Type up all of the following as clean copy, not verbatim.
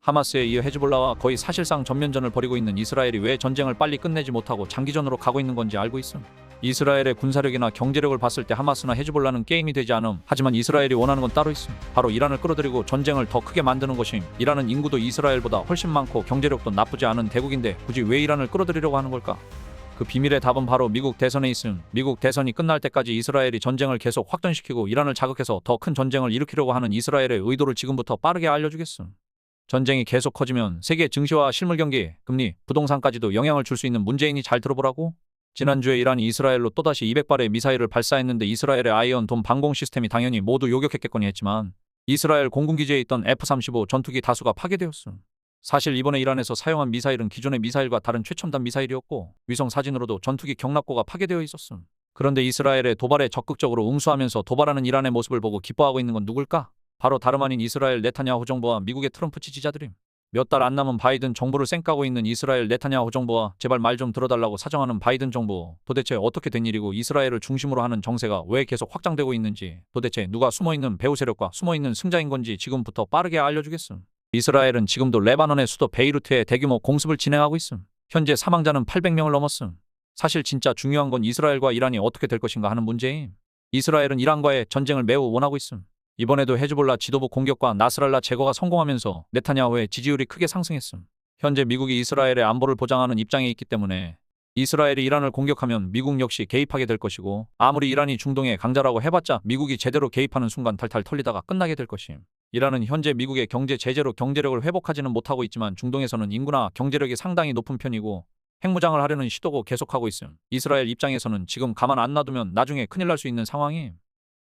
하마스에 이어 헤즈볼라와 거의 사실상 전면전을 벌이고 있는 이스라엘이 왜 전쟁을 빨리 끝내지 못하고 장기전으로 가고 있는 건지 알고 있음. 이스라엘의 군사력이나 경제력을 봤을 때 하마스나 헤즈볼라는 게임이 되지 않음. 하지만 이스라엘이 원하는 건 따로 있음. 바로 이란을 끌어들이고 전쟁을 더 크게 만드는 것임. 이란은 인구도 이스라엘보다 훨씬 많고 경제력도 나쁘지 않은 대국인데 굳이 왜 이란을 끌어들이려고 하는 걸까? 그 비밀의 답은 바로 미국 대선에 있음. 미국 대선이 끝날 때까지 이스라엘이 전쟁을 계속 확전시키고 이란을 자극해서 더 큰 전쟁을 일으키려고 하는 이스라엘의 의도를 지금부터 빠르게 알려주겠음. 전쟁이 계속 커지면 세계 증시와 실물 경기, 금리, 부동산까지도 영향을 줄 수 있는 문제이니 잘 들어보라고. 지난주에 이란이 이스라엘로 또다시 200발의 미사일을 발사했는데 이스라엘의 아이언돔 방공 시스템이 당연히 모두 요격했겠거니 했지만 이스라엘 공군기지에 있던 F-35 전투기 다수가 파괴되었음. 사실 이번에 이란에서 사용한 미사일은 기존의 미사일과 다른 최첨단 미사일이었고 위성 사진으로도 전투기 경납고가 파괴되어 있었음. 그런데 이스라엘의 도발에 적극적으로 응수하면서 도발하는 이란의 모습을 보고 기뻐하고 있는 건 누굴까? 바로 다름 아닌 이스라엘 네타냐후 정부와 미국의 트럼프 지지자들임. 몇 달 안 남은 바이든 정부를 쌩까고 있는 이스라엘 네타냐후 정부와 제발 말 좀 들어달라고 사정하는 바이든 정부. 도대체 어떻게 된 일이고 이스라엘을 중심으로 하는 정세가 왜 계속 확장되고 있는지, 도대체 누가 숨어있는 배후 세력과 숨어있는 승자인 건지 지금부터 빠르게 알려주겠음. 이스라엘은 지금도 레바논의 수도 베이루트에 대규모 공습을 진행하고 있음. 현재 사망자는 800명을 넘었음. 사실 진짜 중요한 건 이스라엘과 이란이 어떻게 될 것인가 하는 문제임. 이스라엘은 이란과의 전쟁을 매우 원하고 있음. 이번에도 헤즈볼라 지도부 공격과 나스랄라 제거가 성공하면서 네타냐후의 지지율이 크게 상승했음. 현재 미국이 이스라엘의 안보를 보장하는 입장에 있기 때문에 이스라엘이 이란을 공격하면 미국 역시 개입하게 될 것이고 아무리 이란이 중동의 강자라고 해봤자 미국이 제대로 개입하는 순간 탈탈 털리다가 끝나게 될 것임. 이란은 현재 미국의 경제 제재로 경제력을 회복하지는 못하고 있지만 중동에서는 인구나 경제력이 상당히 높은 편이고 핵무장을 하려는 시도고 계속하고 있음. 이스라엘 입장에서는 지금 가만 안 놔두면 나중에 큰일 날 수 있는 상황임.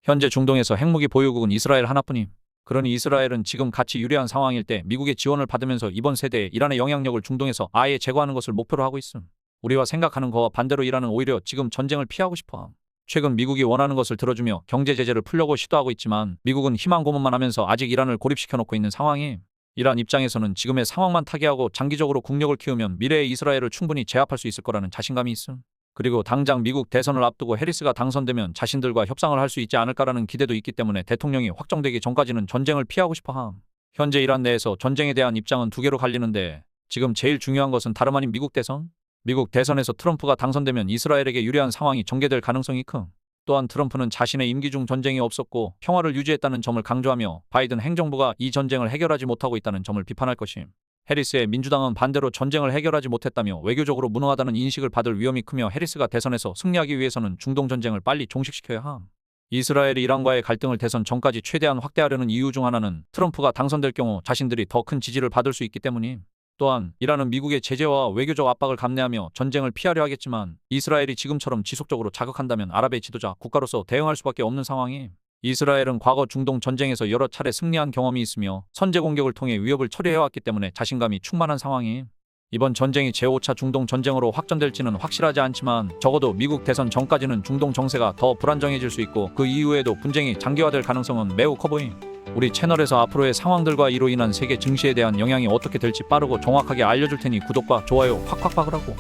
현재 중동에서 핵무기 보유국은 이스라엘 하나뿐임. 그러니 이스라엘은 지금 가치 유리한 상황일 때 미국의 지원을 받으면서 이번 세대에 이란의 영향력을 중동에서 아예 제거하는 것을 목표로 하고 있음. 우리와 생각하는 거와 반대로 이란은 오히려 지금 전쟁을 피하고 싶어함. 최근 미국이 원하는 것을 들어주며 경제 제재를 풀려고 시도하고 있지만 미국은 희망 고문만 하면서 아직 이란을 고립시켜놓고 있는 상황임. 이란 입장에서는 지금의 상황만 타개하고 장기적으로 국력을 키우면 미래의 이스라엘을 충분히 제압할 수 있을 거라는 자신감이 있음. 그리고 당장 미국 대선을 앞두고 해리스가 당선되면 자신들과 협상을 할 수 있지 않을까라는 기대도 있기 때문에 대통령이 확정되기 전까지는 전쟁을 피하고 싶어함. 현재 이란 내에서 전쟁에 대한 입장은 두 개로 갈리는데 지금 제일 중요한 것은 다름 아닌 미국 대선? 미국 대선에서 트럼프가 당선되면 이스라엘에게 유리한 상황이 전개될 가능성이 큼. 또한 트럼프는 자신의 임기 중 전쟁이 없었고 평화를 유지했다는 점을 강조하며 바이든 행정부가 이 전쟁을 해결하지 못하고 있다는 점을 비판할 것임. 해리스의 민주당은 반대로 전쟁을 해결하지 못했다며 외교적으로 무능하다는 인식을 받을 위험이 크며 해리스가 대선에서 승리하기 위해서는 중동 전쟁을 빨리 종식시켜야 함. 이스라엘이 이란과의 갈등을 대선 전까지 최대한 확대하려는 이유 중 하나는 트럼프가 당선될 경우 자신들이 더 큰 지지를 받을 수 있기 때문임. 또한 이란은 미국의 제재와 외교적 압박을 감내하며 전쟁을 피하려 하겠지만 이스라엘이 지금처럼 지속적으로 자극한다면 아랍의 지도자 국가로서 대응할 수밖에 없는 상황임. 이스라엘은 과거 중동 전쟁에서 여러 차례 승리한 경험이 있으며 선제 공격을 통해 위협을 처리해왔기 때문에 자신감이 충만한 상황임. 이번 전쟁이 제5차 중동 전쟁으로 확전될지는 확실하지 않지만 적어도 미국 대선 전까지는 중동 정세가 더 불안정해질 수 있고 그 이후에도 분쟁이 장기화될 가능성은 매우 커 보임. 우리 채널에서 앞으로의 상황들과 이로 인한 세계 증시에 대한 영향이 어떻게 될지 빠르고 정확하게 알려줄 테니 구독과 좋아요 팍팍 박으라고.